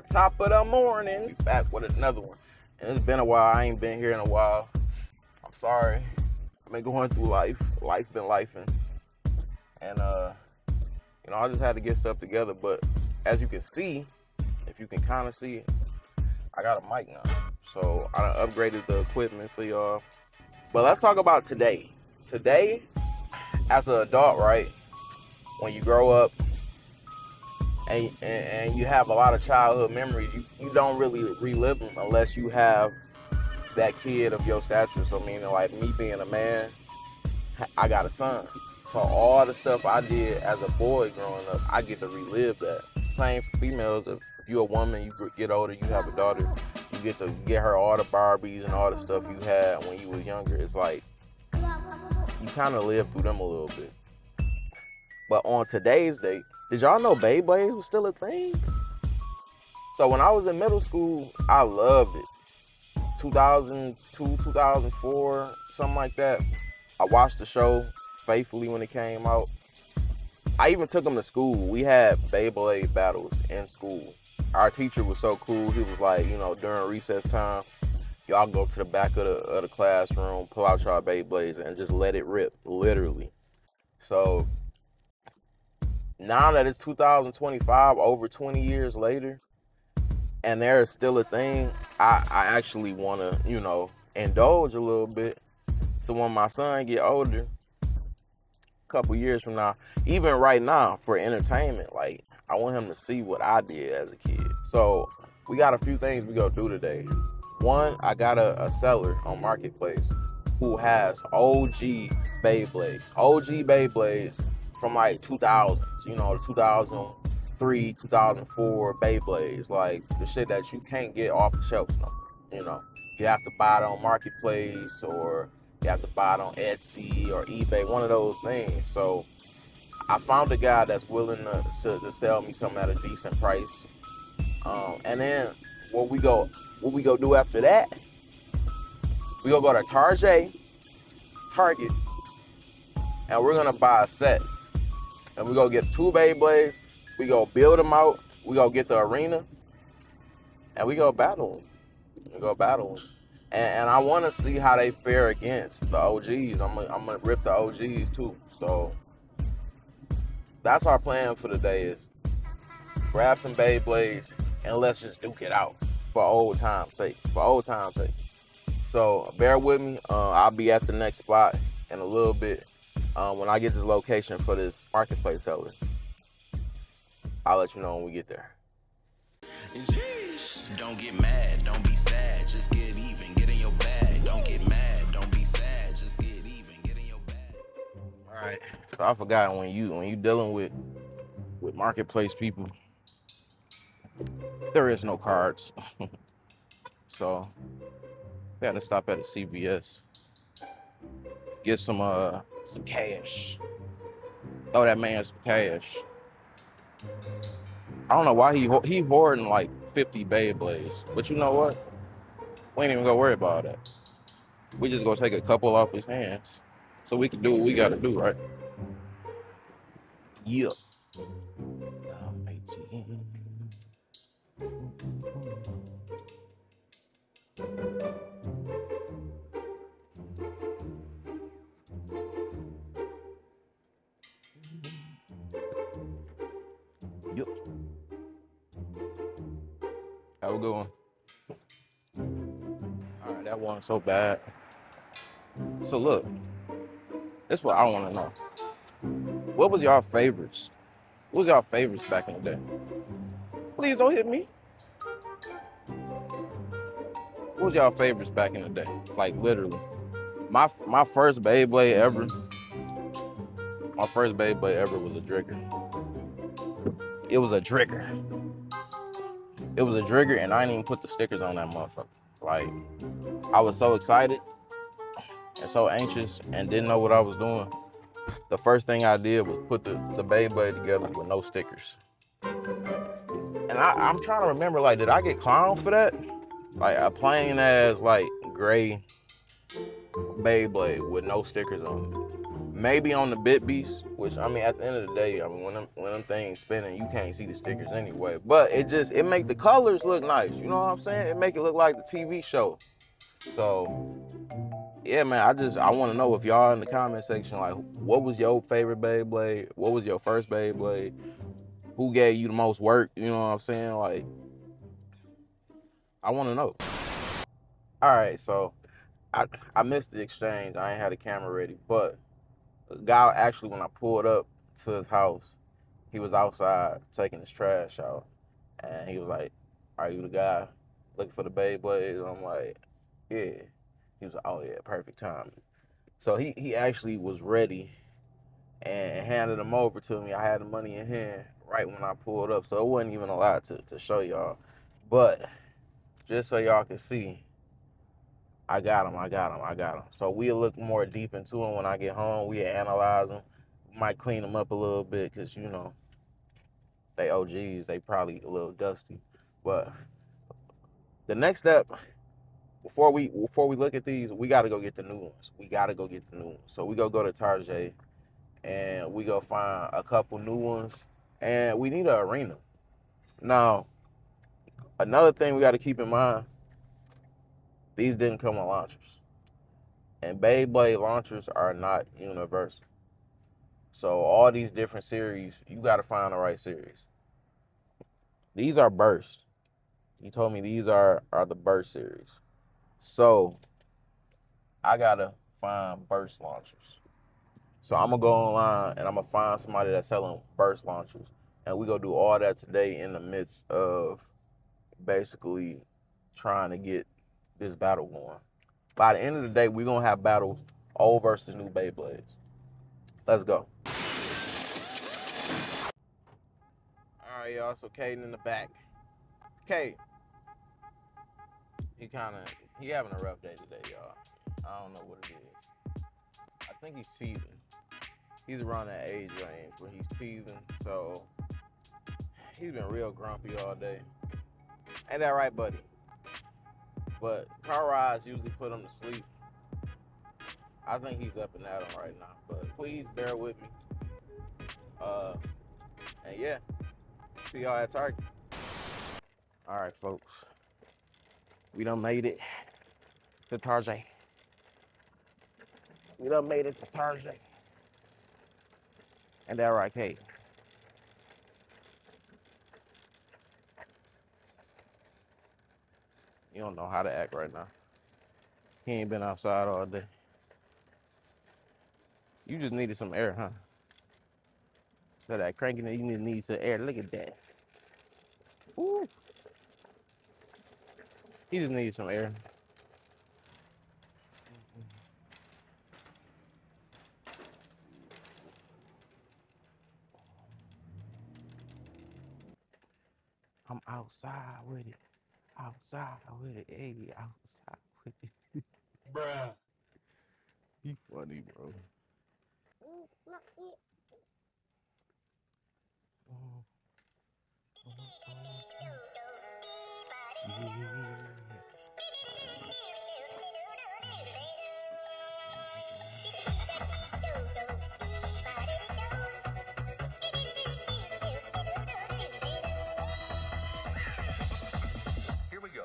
Top of the morning. Back with another one. And it's been a while. I ain't been here in a while. I'm sorry. I've been going through life. Life been lifing. And I just had to get stuff together. But as you can see, if you can kind of see it, I got a mic now. So I done upgraded the equipment for y'all. But let's talk about today. Today, as an adult, right? When you grow up, and you have a lot of childhood memories, you don't really relive them unless you have that kid of your stature. So meaning like me being a man, I got a son. So all the stuff I did as a boy growing up, I get to relive that. Same for females. If you're a woman, you get older, you have a daughter, you get to get her all the Barbies and all the stuff you had when you was younger. It's like you kind of live through them a little bit. But on today's date, did y'all know Beyblade was still a thing? So when I was in middle school, I loved it. 2002, 2004, something like that. I watched the show faithfully when it came out. I even took them to school. We had Beyblade battles in school. Our teacher was so cool. He was like, during recess time, y'all go to the back of the classroom, pull out y'all Beyblades, and just let it rip, literally. So now that it's 2025, over 20 years later, and there is still a thing, I actually want to, indulge a little bit. So when my son get older, a couple years from now, even right now for entertainment, like I want him to see what I did as a kid. So we got a few things we go do today. One, I got a seller on Marketplace who has OG Beyblades from like 2000s, the 2003, 2004 Beyblades, like the shit that you can't get off the shelves no more. You have to buy it on Marketplace, or you have to buy it on Etsy or eBay, one of those things. So I found a guy that's willing to sell me something at a decent price. And then what we go do after that, we go to Target, and we're gonna buy a set. And we go get 2 Beyblades, we go build them out, we go get the arena, and we go battle them. And I want to see how they fare against the OGs. I'm gonna rip the OGs too. So that's our plan for the day, is grab some Beyblades and let's just duke it out for old time's sake. So bear with me. I'll be at the next spot in a little bit. When I get this location for this Marketplace seller, I'll let you know when we get there. Don't get mad, don't be sad, just get even, get in your bag. Don't get mad, don't be sad, just get even, get in your bag. All right. So I forgot, when you dealing with Marketplace people, there is no cards. So we had to stop at a CVS, get some cash. Throw that man some cash. I don't know why he hoarding like 50 Beyblades, but you know what? We ain't even gonna worry about that. We just gonna take a couple off his hands so we can do what we gotta do, right? Yeah. Yep. How we going? All right, that wasn't so bad. So look, this is what I want to know. What was y'all favorites? What was y'all favorites back in the day? Please don't hit me. What was y'all favorites back in the day? Like literally. My first Beyblade ever. My first Beyblade ever was a Drigger. It was a Drigger, and I didn't even put the stickers on that motherfucker. Like, I was so excited and so anxious and didn't know what I was doing. The first thing I did was put the Beyblade together with no stickers. And I'm trying to remember, like, did I get clowned for that? Like, a plain ass, like, gray Beyblade with no stickers on it. Maybe on the Bit Beast, which I mean, at the end of the day, I mean, when them things spinning, you can't see the stickers anyway. But it make the colors look nice. You know what I'm saying? It make it look like the TV show. So yeah, man, I want to know if y'all in the comment section, like, what was your favorite Beyblade? What was your first Beyblade? Who gave you the most work? You know what I'm saying? Like, I want to know. All right, so I missed the exchange. I ain't had a camera ready, but the guy actually, when I pulled up to his house, he was outside taking his trash out, and he was like, "Are you the guy looking for the Beyblades?" I'm like, "Yeah." He was like, "Oh yeah, perfect timing." So he actually was ready and handed them over to me. I had the money in hand right when I pulled up, so it wasn't even a lot to show y'all. But just so y'all can see, I got them. So we'll look more deep into them when I get home. We'll analyze them. Might clean them up a little bit because, you know, they OGs. They probably a little dusty. But the next step, before we look at these, we got to go get the new ones. So we go to Tarjay and we go find a couple new ones. And we need an arena. Now, another thing we got to keep in mind, these didn't come with launchers. And Beyblade launchers are not universal. So all these different series, you got to find the right series. These are burst. He told me these are the burst series. So I got to find burst launchers. So I'm going to go online and I'm going to find somebody that's selling burst launchers. And we going to do all that today in the midst of basically trying to get this battle going. By the end of the day, we're going to have battles old versus new Beyblades. Let's go. All right, y'all. So Caden in the back. Cade. He having a rough day today, y'all. I don't know what it is. I think he's teething. He's around that age range where he's teething, so he's been real grumpy all day. Ain't that right, buddy? But car rides usually put him to sleep. I think he's up and at him right now, but please bear with me. And yeah, see y'all at Target. All right, folks. We done made it to Target. And that right, Kate? You don't know how to act right now. He ain't been outside all day. You just needed some air, huh? So that cranking, you need some air. Look at that. Ooh. He just needed some air. I'm outside with it. Hey, outside with it. Bruh. You funny, bro. Here we go.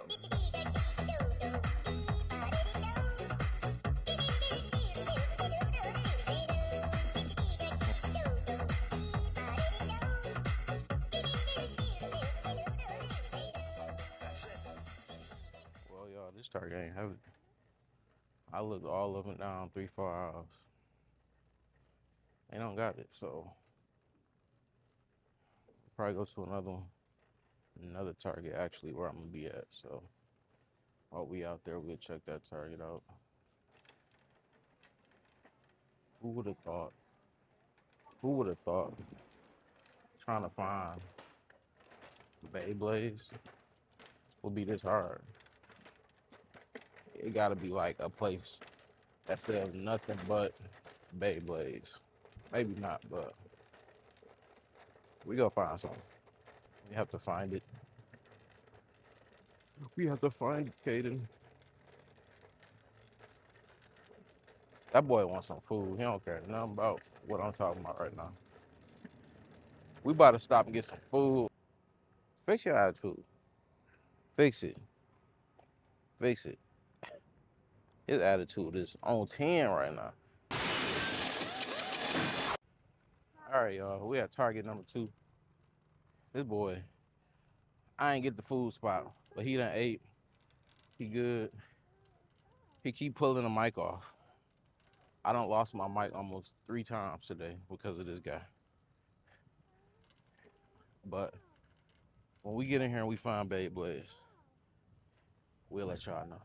Well, y'all, this target ain't heavy. I looked all up and down 3-4 hours. They don't got it, so probably go to another target actually where I'm gonna be at. So while we out there, we'll check that target out. Who would have thought? Trying to find Beyblades would be this hard. It gotta be like a place that sells nothing but Beyblades. Maybe not, but we gonna find something. We have to find it. We have to find it, Caden. That boy wants some food. He don't care nothing about what I'm talking about right now. We about to stop and get some food. Fix your attitude. Fix it. Fix it. His attitude is on 10 right now. All right, y'all. We at Target number 2. This boy, I ain't get the food spot, but he done ate. He good. He keep pulling the mic off. I done lost my mic almost 3 times today because of this guy. But when we get in here and we find Beyblades, we'll let y'all know.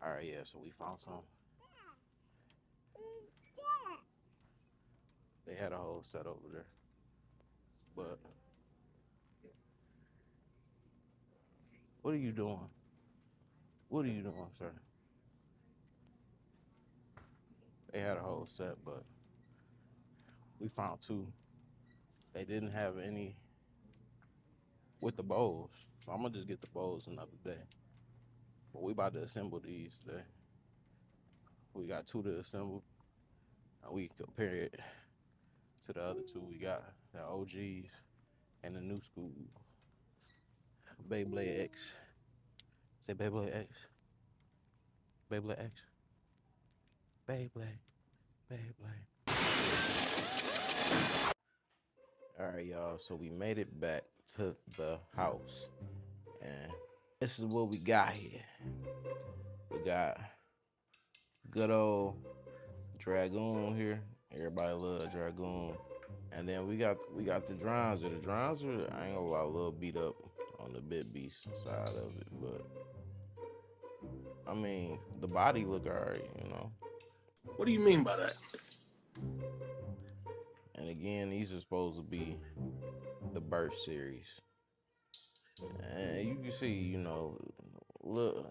All right, yeah, so we found some. They had a whole set over there. But what are you doing? What are you doing, sir? They had a whole set, but we found 2. They didn't have any with the bowls. So I'm gonna just get the bowls another day. But we about to assemble these today. We got 2 to assemble. And we compare it to the other 2 we got, the OGs and the new school. Beyblade X. Say Beyblade X. Beyblade X. Beyblade. Beyblade. Alright, y'all. So we made it back to the house. And this is what we got here. We got good old Dragoon here. Everybody love Dragoon. And then we got the Dronzer. The Dronzer, I ain't gonna lie, a little beat up on the Big Beast side of it, but I mean, the body look alright, you know. What do you mean by that? And again, these are supposed to be the Birth series. And you can see, you know, look,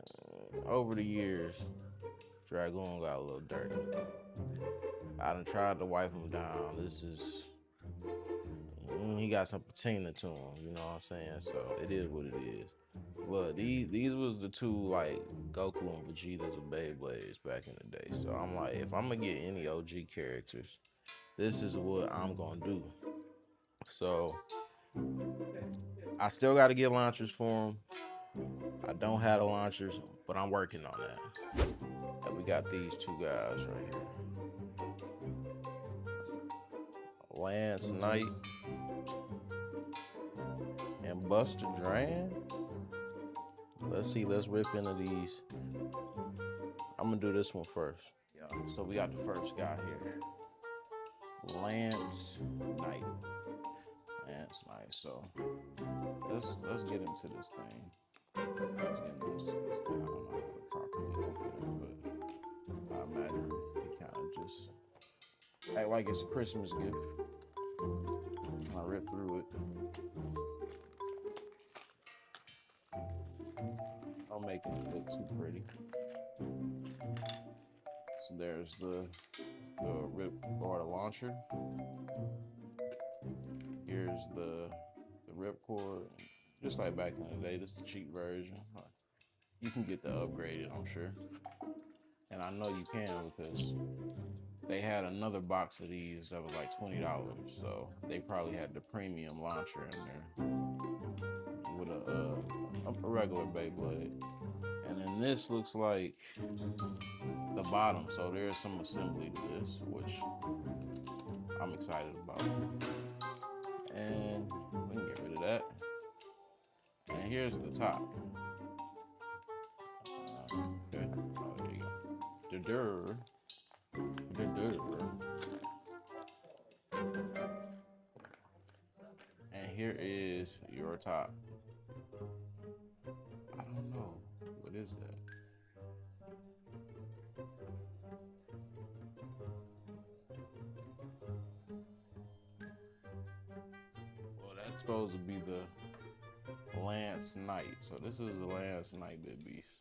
over the years, Dragoon got a little dirty. I done tried to wipe him down. This is, he got some patina to him, you know what I'm saying? So it is what it is. But these was the 2 like Goku and Vegeta's of Beyblades back in the day. So I'm like, if I'm gonna get any OG characters, this is what I'm gonna do. So I still gotta get launchers for them. I don't have the launchers, but I'm working on that. And we got these 2 guys right here. Lance Knight and Buster Dran. Let's see, let's rip into these. I'm gonna do this one first. Yeah, so we got the first guy here. Lance Knight. Lance Knight. So let's get into this thing. Let's get into this thing. I don't know how to properly open it, but I imagine he kind of just act like it's a Christmas gift. I rip through it. Don't make it look too pretty. So there's the rip or the launcher. Here's the rip cord. Just like back in the day, this is the cheap version. You can get the upgraded, I'm sure. And I know you can because they had another box of these that was like $20. So they probably had the premium launcher in there with a regular Beyblade. And then this looks like the bottom. So there's some assembly to this, which I'm excited about. And we can get rid of that. And here's the top. Okay, oh, there you go. And here is your top. I don't know. What is that? Well, that's supposed to be the Lance Knight. So this is the Lance Knight Big Beast.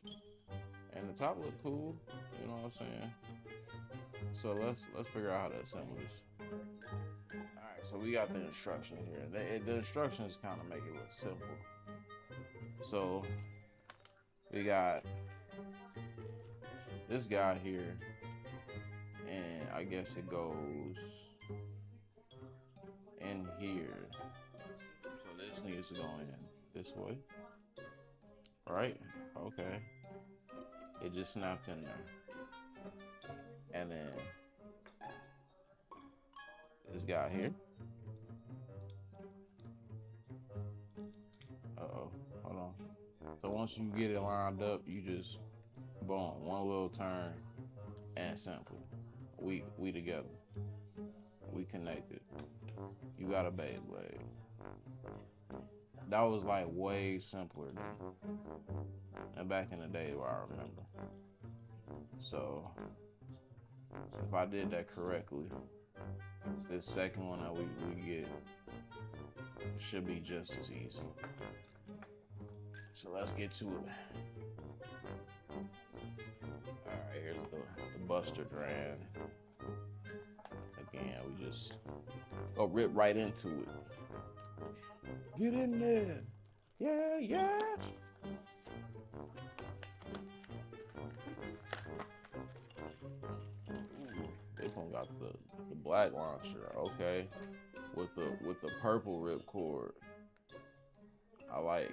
And the top look cool, you know what I'm saying? So let's figure out how to assemble this. Alright, so we got the instructions here. The instructions kind of make it look simple. So we got this guy here, and I guess it goes in here. So this needs to go in this way, right? Okay. It just snapped in there. And then this guy here. Uh-oh, hold on. So once you get it lined up, you just, boom, one little turn and simple. We together. We connected. You got a Beyblade. That was like way simpler than back in the day where I remember. So if I did that correctly, this second one that we get should be just as easy. So let's get to it. Alright, here's the Buster Dran. Again, we just go rip right into it. Get in there. Yeah, yeah. This one got the black launcher, okay. With the purple ripcord. I like.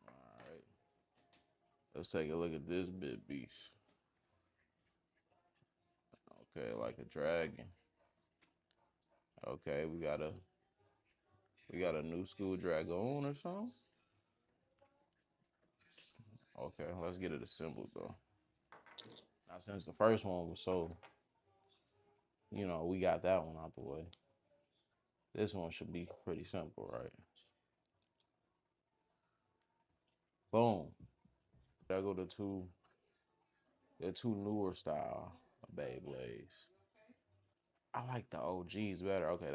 Alright. Let's take a look at this bit beast. Okay, like a dragon. Okay, we got a new school dragoon or something. Okay, let's get it assembled though. Now since the first one was so, we got that one out the way. This one should be pretty simple, right? Boom. There go the two newer style of Beyblades. I like the OGs better. Okay,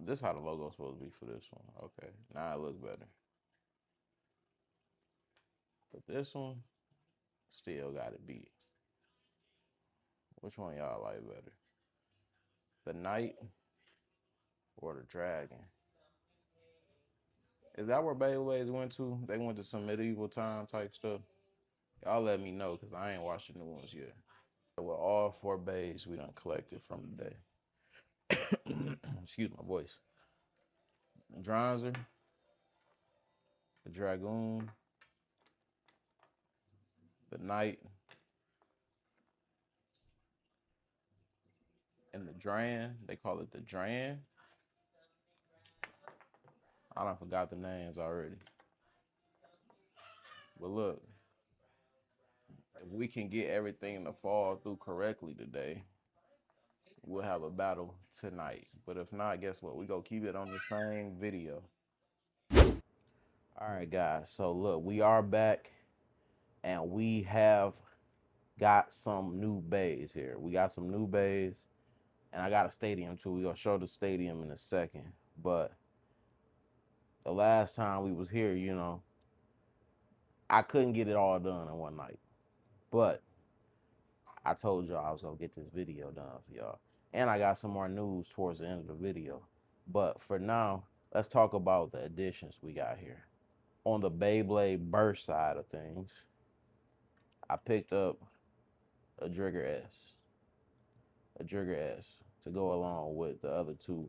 this how the logo's supposed to be for this one. Okay, now it looks better. But this one still got it beat. Which one y'all like better? The knight or the dragon? Is that where Beyblades went to? They went to some medieval time type stuff. Y'all let me know because I ain't watched the new ones yet. With all 4 bays we done collected from today. Excuse my voice. The Dronzer, the Dragoon, the Knight, and the Dran. They call it the Dran. I done forgot the names already. But look, if we can get everything to fall through correctly today, we'll have a battle tonight. But if not, guess what? We gonna keep it on the same video. All right, guys. So look, we are back, and we have got some new bays here. We got some new bays, and I got a stadium too. We gonna show the stadium in a second. But the last time we was here, I couldn't get it all done in one night. But I told y'all I was gonna get this video done for y'all. And I got some more news towards the end of the video. But for now, let's talk about the additions we got here. On the Beyblade burst side of things, I picked up a Trigger S to go along with the other 2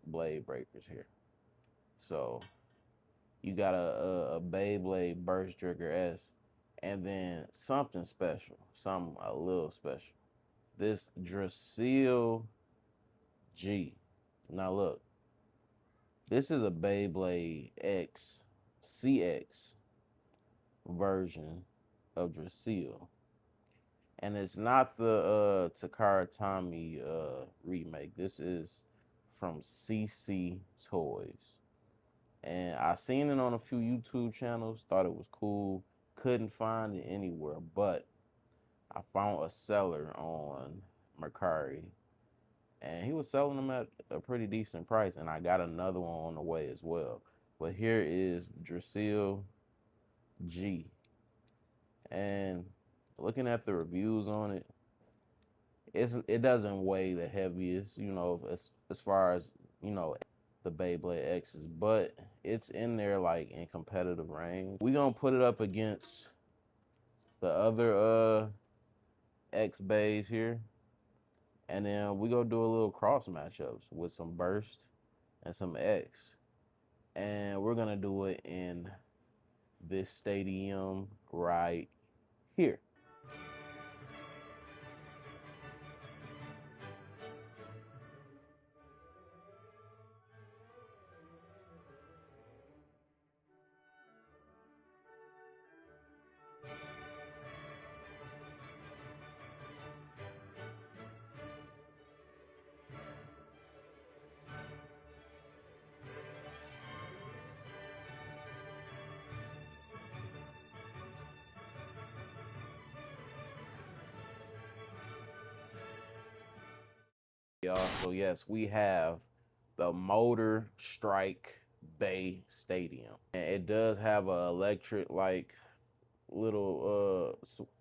blade breakers here. So you got a Beyblade burst Trigger S, and then something special, something a little special. This Drasil G. Now look, this is a Beyblade X CX version of Drasil. And it's not the Takara Tommy remake. This is from CC Toys. And I seen it on a few YouTube channels, thought it was cool, couldn't find it anywhere, but I found a seller on Mercari, and he was selling them at a pretty decent price, and I got another one on the way as well. But here is Drasil G. And looking at the reviews on it, it doesn't weigh the heaviest, as far as, the Beyblade X's, but it's in there like in competitive range. We gonna put it up against the other X bays here, and then we gonna do a little cross matchups with some Burst and some X, and we're gonna do it in this stadium right here. Y'all, so yes, we have the Motor Strike Bay Stadium, and it does have a electric like little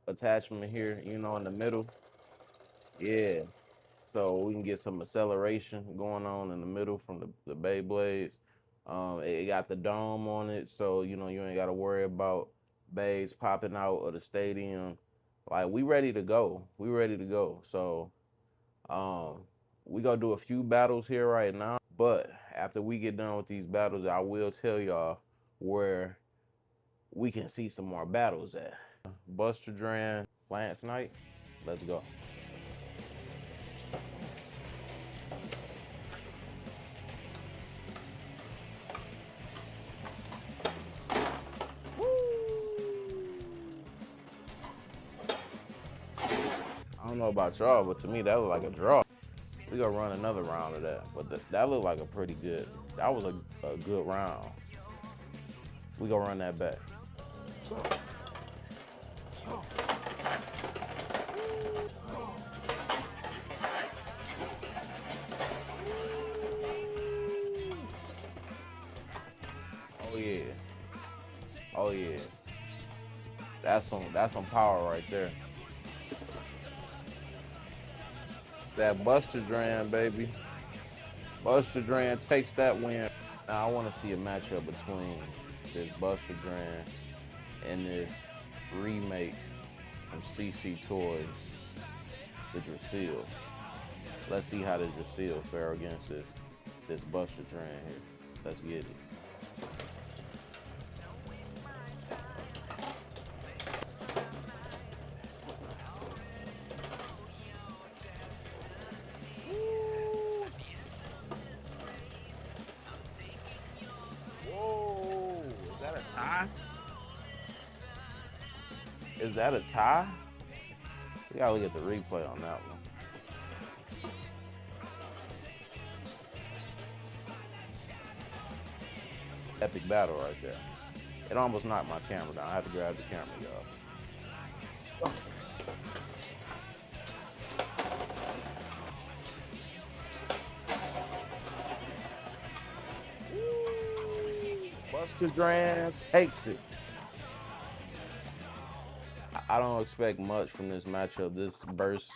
attachment here, in the middle. Yeah, so we can get some acceleration going on in the middle from the Beyblades. It got the dome on it, so you ain't got to worry about bays popping out of the stadium. Like, we ready to go. We ready to go. So we gonna do a few battles here right now, but after we get done with these battles, I will tell y'all where we can see some more battles at. Buster Dran, Lance Knight, let's go. I don't know about y'all, but to me that was like a draw. We gonna run another round of that, but that looked like a pretty good. That was a good round. We gonna run that back. Oh yeah. Oh yeah. That's some power right there. It's that Buster Dran, baby. Buster Dran takes that win. Now I want to see a matchup between this Buster Dran and this remake from CC Toys, the Drasil. Let's see how the Drasil fare against this Buster Dran here. Let's get it. Whoa, is that a tie? Is that a tie? We gotta look at the replay on that one. Epic battle right there. It almost knocked my camera down. I had to grab the camera, y'all. Buster Dran takes it. I don't expect much from this matchup. This Burst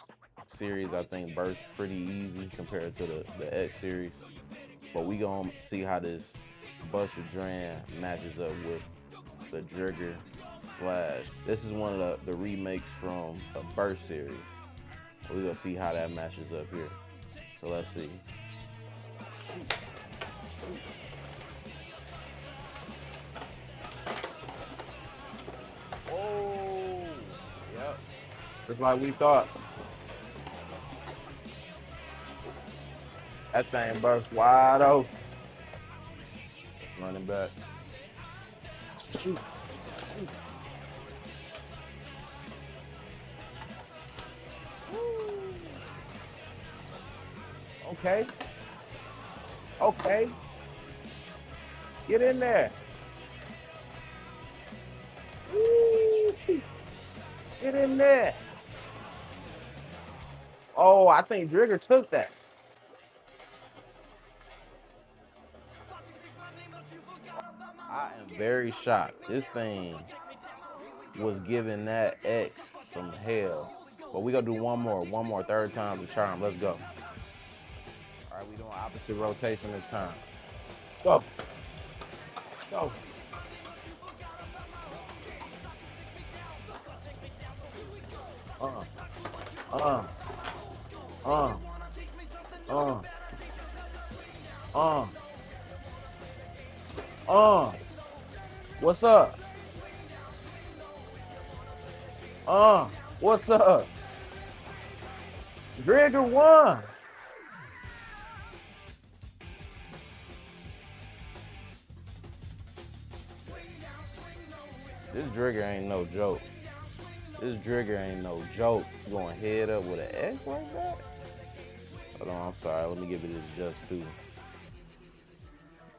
series, I think Burst pretty easy compared to the X series. But we gonna see how this Buster Dran matches up with the Jigger Slash. This is one of the remakes from the Burst series. We gonna see how that matches up here. So let's see. Oh, yep. Just like we thought. That thing burst wide open. It's running back. Shoot. Okay. Okay. Get in there. Woo. Get in there. Oh, I think Jigger took that. I am very shocked. This thing was giving that X some hell. But we gonna do one more, third time's the charm. Let's go. All right, we doing opposite rotation this time. Go. Go. Uh. What's up? What's up? Drigger won. This Drigger ain't no joke. This Drigger ain't no joke. Going head up with an X like that? Hold on, I'm sorry. Let me give it this just too.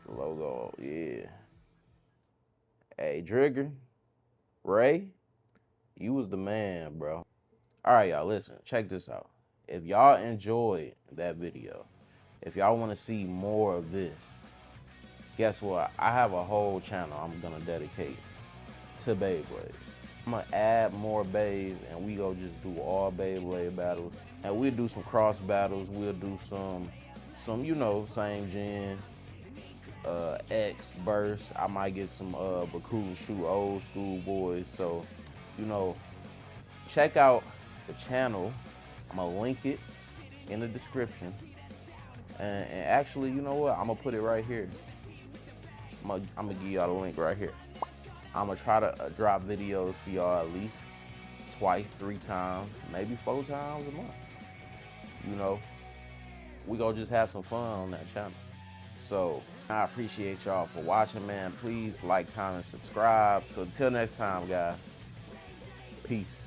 Logo, yeah. Hey, Drigger, Ray, you was the man, bro. All right, y'all, listen, check this out. If y'all enjoyed that video, if y'all want to see more of this, guess what? I have a whole channel I'm gonna dedicate to Beyblade. I'm gonna add more Beyblades, and we go just do all Beyblade battles. And we'll do some cross battles. We'll do some you know, same gen, X burst. I might get some Baku shoot old school boys. So, you know, check out the channel. I'm gonna link it in the description. And actually, you know what? I'm gonna put it right here. I'm gonna give y'all the link right here. I'm gonna try to drop videos for y'all at least twice, 3 times, maybe 4 times a month. You know, we gonna just have some fun on that channel. So I appreciate y'all for watching, man. Please like, comment, subscribe. So until next time, guys, peace.